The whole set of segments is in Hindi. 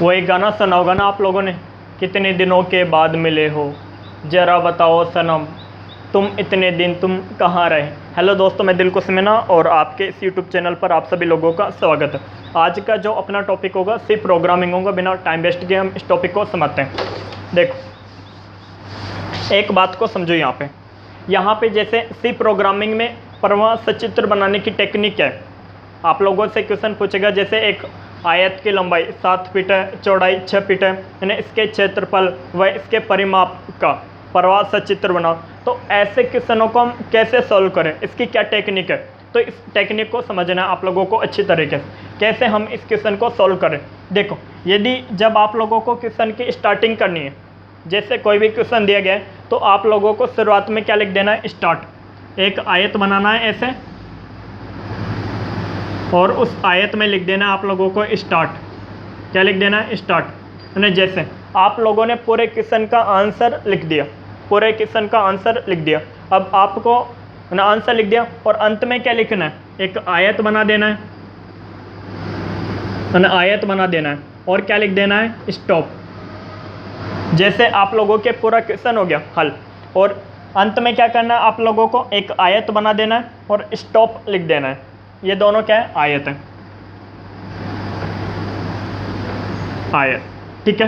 वो एक गाना सुना होगा ना आप लोगों ने, कितने दिनों के बाद मिले हो, ज़रा बताओ सनम तुम इतने दिन तुम कहाँ रहे। हेलो दोस्तों, मैं दिल को समेना और आपके इस यूट्यूब चैनल पर आप सभी लोगों का स्वागत है। आज का जो अपना टॉपिक होगा सी प्रोग्रामिंग होगा। बिना टाइम वेस्ट किए हम इस टॉपिक को समझते हैं। देखो, एक बात को समझो। यहाँ पे जैसे सी प्रोग्रामिंग में प्रवाह सचित्र बनाने की टेक्निक है। आप लोगों से क्वेश्चन पूछेगा, जैसे एक आयत की लंबाई 7 फीट है, चौड़ाई 6 फीट है, यानी इसके क्षेत्रफल व इसके परिमाप का प्रवाह सचित्र बनाओ। तो ऐसे क्वेश्चनों को हम कैसे सॉल्व करें, इसकी क्या टेक्निक है, तो इस टेक्निक को समझना है आप लोगों को अच्छी तरीके से, कैसे हम इस क्वेश्चन को सॉल्व करें। देखो, यदि जब आप लोगों को क्वेश्चन की स्टार्टिंग करनी है, जैसे कोई भी क्वेश्चन दिया गया है, तो आप लोगों को शुरुआत में क्या लिख देना है, स्टार्ट। एक आयत बनाना है ऐसे, और उस आयत में लिख देना आप लोगों को स्टार्ट। क्या लिख देना है, स्टार्ट। यानी जैसे आप लोगों ने पूरे क्वेश्चन का आंसर लिख दिया, पूरे क्वेश्चन का आंसर लिख दिया। अब आपको ना आंसर लिख दिया और अंत में क्या लिखना है, एक आयत बना देना है, आयत बना देना है, और क्या लिख देना है, स्टॉप। जैसे आप लोगों के पूरा क्वेश्चन हो गया हल, और अंत में क्या करना है, आप लोगों को एक आयत बना देना है और स्टॉप लिख देना है। ये दोनों क्या है, आयत है, आयत। ठीक है।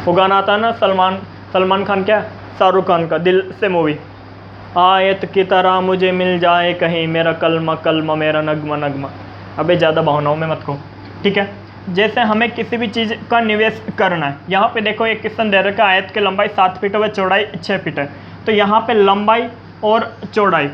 वो गाना आता है ना सलमान खान, क्या शाहरुख खान का, दिल से मूवी, आयत की तरह मुझे मिल जाए कहीं, मेरा कलमा कलमा मेरा नगमा नगमा। अबे ज़्यादा भावनाओं में मत को। ठीक है। जैसे हमें किसी भी चीज़ का निवेश करना है, यहाँ पे देखो एक क्वेश्चन दे रखा है, आयत की लंबाई 7 फीट व चौड़ाई 6 फीट है। तो यहाँ पे लंबाई और चौड़ाई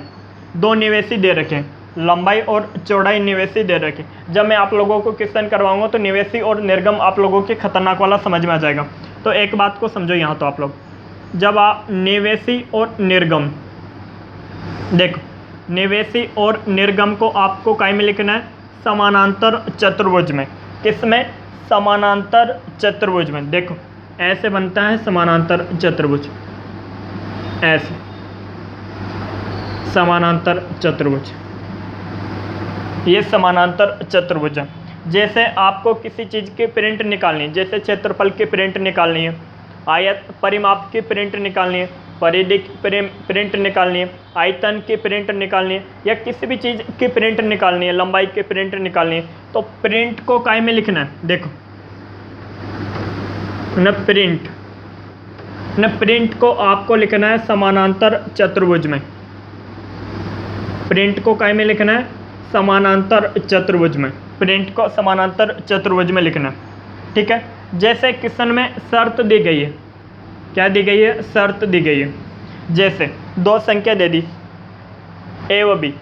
दो निवेशी दे रखे, लंबाई और चौड़ाई निवेशी दे रखे। जब मैं आप लोगों को क्वेश्चन करवाऊंगा तो निवेशी और निर्गम आप लोगों के खतरनाक वाला समझ में आ जाएगा। तो एक बात को समझो यहाँ, तो आप लोग जब आप निवेशी और निर्गम, देखो निवेशी और निर्गम को आपको काय में लिखना है, समानांतर चतुर्भुज में। किसमें, समानांतर चतुर्भुज में। देखो ऐसे बनता है समानांतर चतुर्भुज, ऐसे समानांतर चतुर्भुज, ये समानांतर चतुर्भुज है। जैसे आपको किसी चीज़ की प्रिंट निकालनी है, जैसे क्षेत्रफल की प्रिंट निकालनी है, आयत परिमाप की प्रिंट निकालनी है, परिधि की प्रिंट निकालनी है, आयतन की प्रिंट निकालनी है, या किसी भी चीज़ की प्रिंट निकालनी है, लंबाई की प्रिंट निकालनी है, तो प्रिंट को काय में लिखना है, देखो न प्रिंट को आपको लिखना है समानांतर चतुर्भुज में। प्रिंट को काय में लिखना है, समानांतर चतुर्भुज में। प्रिंट को समानांतर चतुर्भुज में लिखना है। ठीक है। जैसे क्वेश्चन में शर्त दी गई है, क्या दी गई है, शर्त दी गई है। जैसे दो संख्या दे दी ए व बी,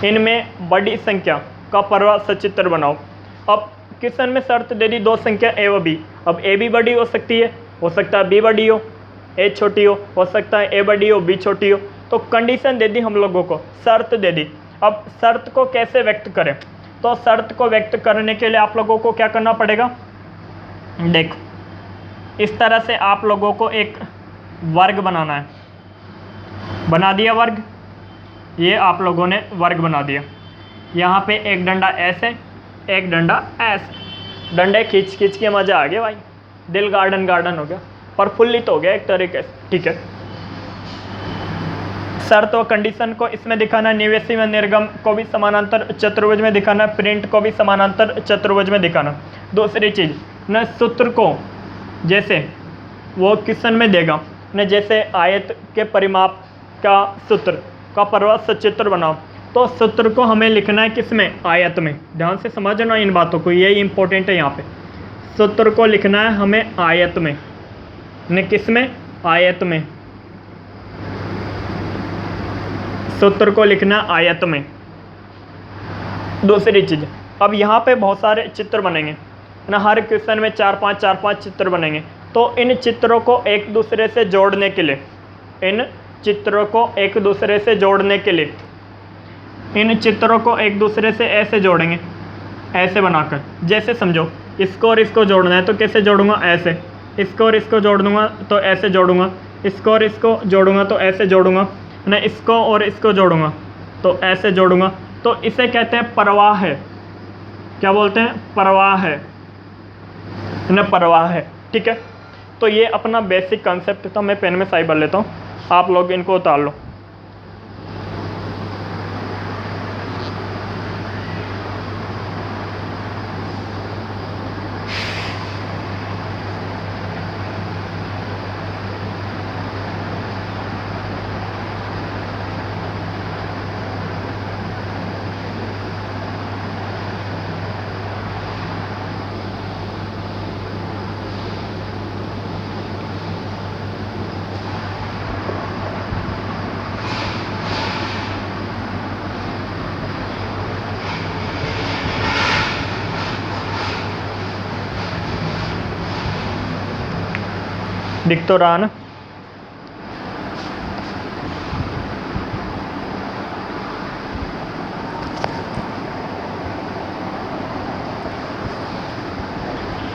इनमें बड़ी संख्या का प्रवाह सचित्र बनाओ। अब क्वेश्चन में शर्त दे दी दो संख्या ए व बी। अब ए भी बड़ी हो सकती है, हो सकता है बी बड़ी हो, ए छोटी हो सकता है ए बड़ी हो बी छोटी हो। तो कंडीशन दे दी हम लोगों को, शर्त दे दी। अब शर्त को कैसे व्यक्त करें, तो शर्त को व्यक्त करने के लिए आप लोगों को क्या करना पड़ेगा, देखो इस तरह से आप लोगों को एक वर्ग बनाना है। बना दिया वर्ग, ये आप लोगों ने वर्ग बना दिया। यहाँ पे एक डंडा ऐसे, एक डंडा ऐसे, डंडे खींच खींच के मज़ा आ गया भाई, दिल गार्डन हो गया, प्रफुल्लित हो गया एक तरीके से। ठीक है। शर्त व कंडीशन को इसमें दिखाना है, निवेशी व निर्गम को भी समानांतर चतुर्भुज में दिखाना है, प्रिंट को भी समानांतर चतुर्भुज में दिखाना। दूसरी चीज़ न सूत्र को, जैसे वो क्वेश्चन में देगा न, जैसे आयत के परिमाप का सूत्र का प्रवाह सचित्र बनाओ, तो सूत्र को हमें लिखना है किसमें, आयत में। ध्यान से समझना इन बातों को, यही इंपॉर्टेंट है। यहाँ पे सूत्र को लिखना है हमें आयत में, न किसमें, आयत में। सूत्र को लिखना आयत में। दूसरी चीज़, अब यहाँ पे बहुत सारे चित्र बनेंगे ना, हर क्वेश्चन में 4-5 चित्र बनेंगे। तो इन चित्रों को एक दूसरे से जोड़ने के लिए, इन चित्रों को एक दूसरे से जोड़ने के लिए, इन चित्रों को एक दूसरे से ऐसे जोड़ेंगे, ऐसे बनाकर। जैसे समझो इसको और इसको जोड़ना है तो कैसे जोड़ूंगा, ऐसे। इसको और इसको जोड़ दूंगा तो ऐसे जोड़ूंगा, इसको और इसको जोड़ूंगा तो ऐसे जोड़ूंगा, ना इसको और इसको जोड़ूंगा तो ऐसे जोड़ूंगा। तो इसे कहते हैं प्रवाह है। क्या बोलते हैं, प्रवाह है ना, प्रवाह है। ठीक है, तो ये अपना बेसिक कंसेप्ट था। मैं पेन में साइड भर लेता हूँ, आप लोग इनको उतार लो। दिख तो रहा ना।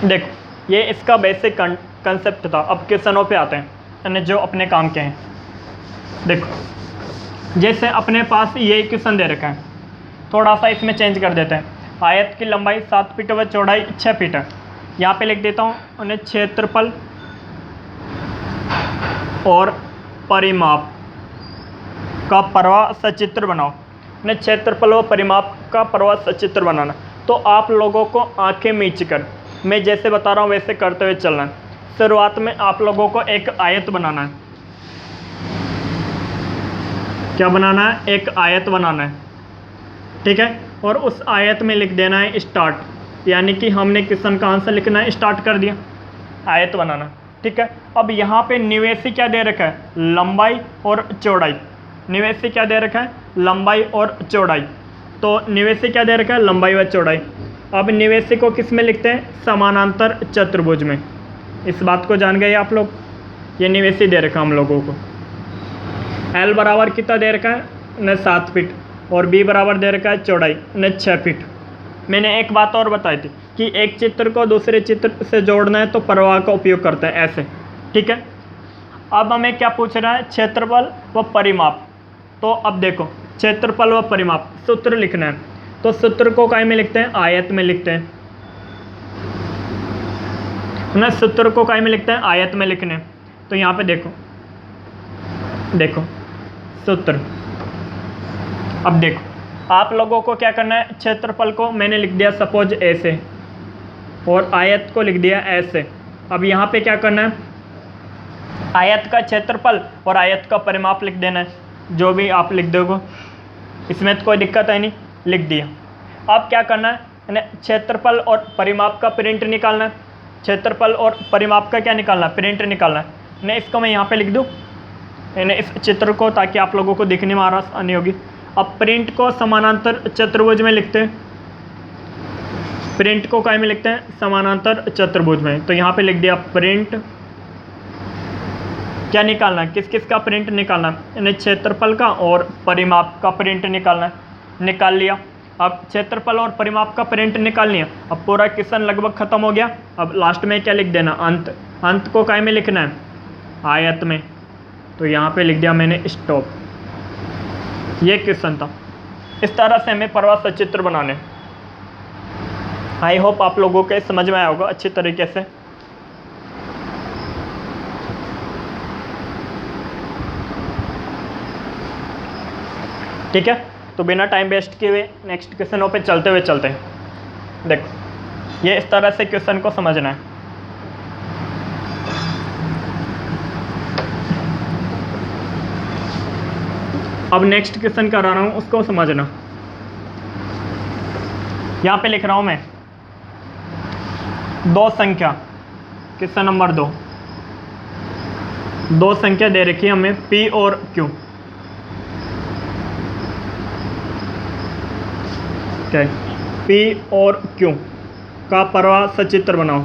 देखो, ये इसका बेसिक कंसेप्ट था। अब क्वेश्चनों पे आते हैं, यानी जो अपने काम के हैं। देखो, जैसे अपने पास ये क्वेश्चन दे रखा है, थोड़ा सा इसमें चेंज कर देते हैं। आयत की लंबाई 7 फीट व चौड़ाई 6 फीट है। यहाँ पे लिख देता हूँ, उन्हें क्षेत्रफल और परिमाप का प्रवाह सचित्र बनाओ। उन्हें क्षेत्रफल व परिमाप का प्रवाह सचित्र बनाना। तो आप लोगों को आंखें मीच कर, मैं जैसे बता रहा हूँ वैसे करते हुए चलना है। शुरुआत में आप लोगों को एक आयत बनाना है। क्या बनाना है, एक आयत बनाना है। ठीक है, और उस आयत में लिख देना है स्टार्ट, यानी कि हमने क्वेश्चन का आंसर लिखना है, स्टार्ट कर दिया, आयत बनाना। ठीक है, अब यहाँ पे निवेशी क्या दे रखा है, लंबाई और चौड़ाई। निवेशी क्या दे रखा है, लंबाई और चौड़ाई। तो निवेशी क्या दे रखा है, लंबाई व चौड़ाई। अब निवेशी को किस में लिखते हैं, समानांतर चतुर्भुज में। इस बात को जान गए आप लोग। ये निवेशी दे रखा हम लोगों को। एल बराबर कितना दे रखा है न, 7 फीट, और बी बराबर दे रखा है चौड़ाई न, 6 फीट। मैंने एक बात और बताई थी कि एक चित्र को दूसरे चित्र से जोड़ना है तो प्रवाह का उपयोग करते हैं ऐसे। ठीक है, अब हमें क्या पूछ रहा है, क्षेत्रफल व परिमाप। तो अब देखो, क्षेत्रफल व परिमाप सूत्र लिखना है। तो सूत्र को काय में लिखते हैं, आयत में लिखते हैं ना। सूत्र को काय में लिखते हैं, आयत में लिखने। तो यहाँ पे देखो, देखो सूत्र। अब देखो, आप लोगों को क्या करना है, क्षेत्रफल को मैंने लिख दिया सपोज ऐसे, और आयत को लिख दिया ऐसे। अब यहाँ पे क्या करना है, आयत का क्षेत्रफल और आयत का परिमाप लिख देना है। जो भी आप लिख दोगे, इसमें तो कोई दिक्कत है नहीं, लिख दिया। अब क्या करना है, क्षेत्रफल और परिमाप का प्रिंट निकालना है। क्षेत्रफल और परिमाप का क्या निकालना है, प्रिंट निकालना है। नहीं, इसको मैं यहाँ पे लिख दूँ इस चित्र को, ताकि आप लोगों को दिखने में आसानी होगी। अब प्रिंट को समानांतर चतुर्भुज में लिखते हैं। प्रिंट को काय में लिखते हैं, समानांतर चतुर्भुज में। तो यहाँ पे लिख दिया प्रिंट। क्या निकालना है, किस किस का प्रिंट निकालना है, यानी क्षेत्रफल का और परिमाप का प्रिंट निकालना है। निकाल लिया। अब क्षेत्रफल और परिमाप का प्रिंट निकाल लिया। अब पूरा क्वेश्चन लगभग खत्म हो गया। अब लास्ट में क्या लिख देना, अंत। अंत को काय में लिखना है, आयत में। तो यहाँ पे लिख दिया मैंने स्टॉप। ये क्वेश्चन था। इस तरह से हमें प्रवाह सचित्र बनाने। आई होप आप लोगों के समझ में आया होगा अच्छी तरीके से। ठीक है, तो बिना टाइम वेस्ट किए हुए नेक्स्ट क्वेश्चनों पे चलते हैं। देखो, ये इस तरह से क्वेश्चन को समझना है। अब नेक्स्ट क्वेश्चन कर रहा हूँ, उसको समझना। यहाँ पे लिख रहा हूँ मैं, दो संख्या, क्वेश्चन नंबर 2। दो संख्या दे रखी है हमें P और Q। क्या, P और Q का प्रवाह सचित्र बनाओ।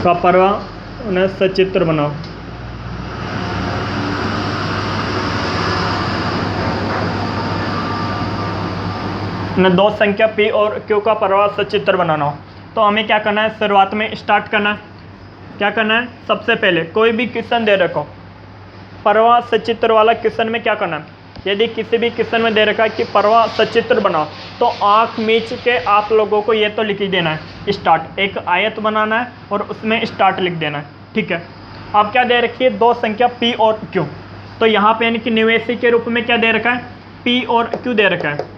का प्रवाह उन्हें सचित्र बनाओ। दो संख्या P और Q का प्रवाह सचित्र बनाना हो तो हमें क्या करना है, शुरुआत में स्टार्ट करना है। क्या करना है, सबसे पहले कोई भी क्वेश्चन दे रखो प्रवाह सचित्र वाला क्वेश्चन में क्या करना है, यदि किसी भी क्वेश्चन में दे रखा है कि परवा सचित्र बनाओ, तो आंख मीच के आप लोगों को ये तो लिख ही देना है स्टार्ट, एक आयत बनाना है और उसमें स्टार्ट लिख देना है। ठीक है, अब क्या दे रखी है, दो संख्या P और Q। तो यहाँ पे यानी कि निवेशी के रूप में क्या दे रखा है, P और Q दे रखा है।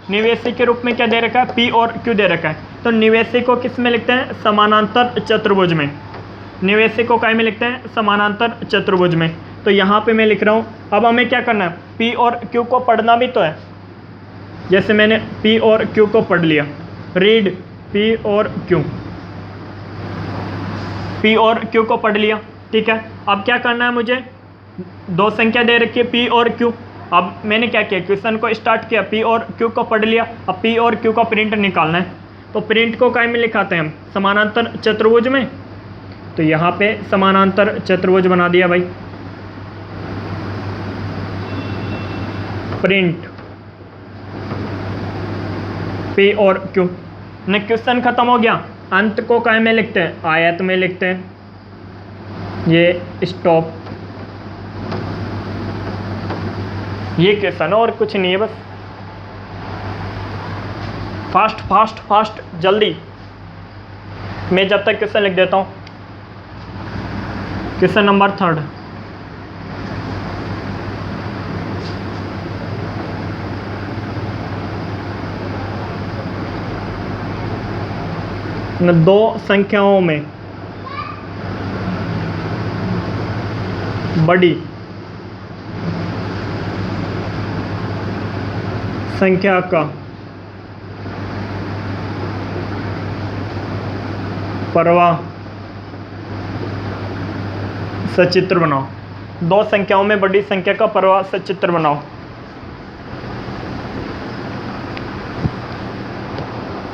निवेशी के रूप में क्या दे रखा है, P और Q दे रखा है। तो निवेशी को किस में लिखते हैं, समानांतर चतुर्भुज में। निवेशी को काय में लिखते हैं, समानांतर चतुर्भुज में। तो यहाँ पे मैं लिख रहा हूँ। अब हमें क्या करना है, P और Q को पढ़ना भी तो है। जैसे मैंने P और Q को पढ़ लिया, रीड P और Q, P और Q को पढ़ लिया। ठीक है, अब क्या करना है मुझे, दो संख्या दे रखी है P और Q। अब मैंने क्या किया, क्वेश्चन को स्टार्ट किया, P और Q को पढ़ लिया। अब P और Q का प्रिंट निकालना है। तो प्रिंट को काय में लिखाते हैं हम, समानांतर चतुर्भुज में। तो यहाँ पे समानांतर चतुर्भुज बना दिया भाई, प्रिंट P और Q। ने क्वेश्चन खत्म हो गया। अंत को काय में लिखते हैं, आयत में लिखते हैं, ये स्टॉप। ये क्वेश्चन है और कुछ नहीं है, बस फास्ट फास्ट फास्ट जल्दी। मैं जब तक क्वेश्चन लिख देता हूँ। क्वेश्चन नंबर 3, दो संख्याओं में बड़ी संख्या का परवा सचित्र बनाओ। दो संख्याओं में बड़ी संख्या का परवा सचित्र बनाओ।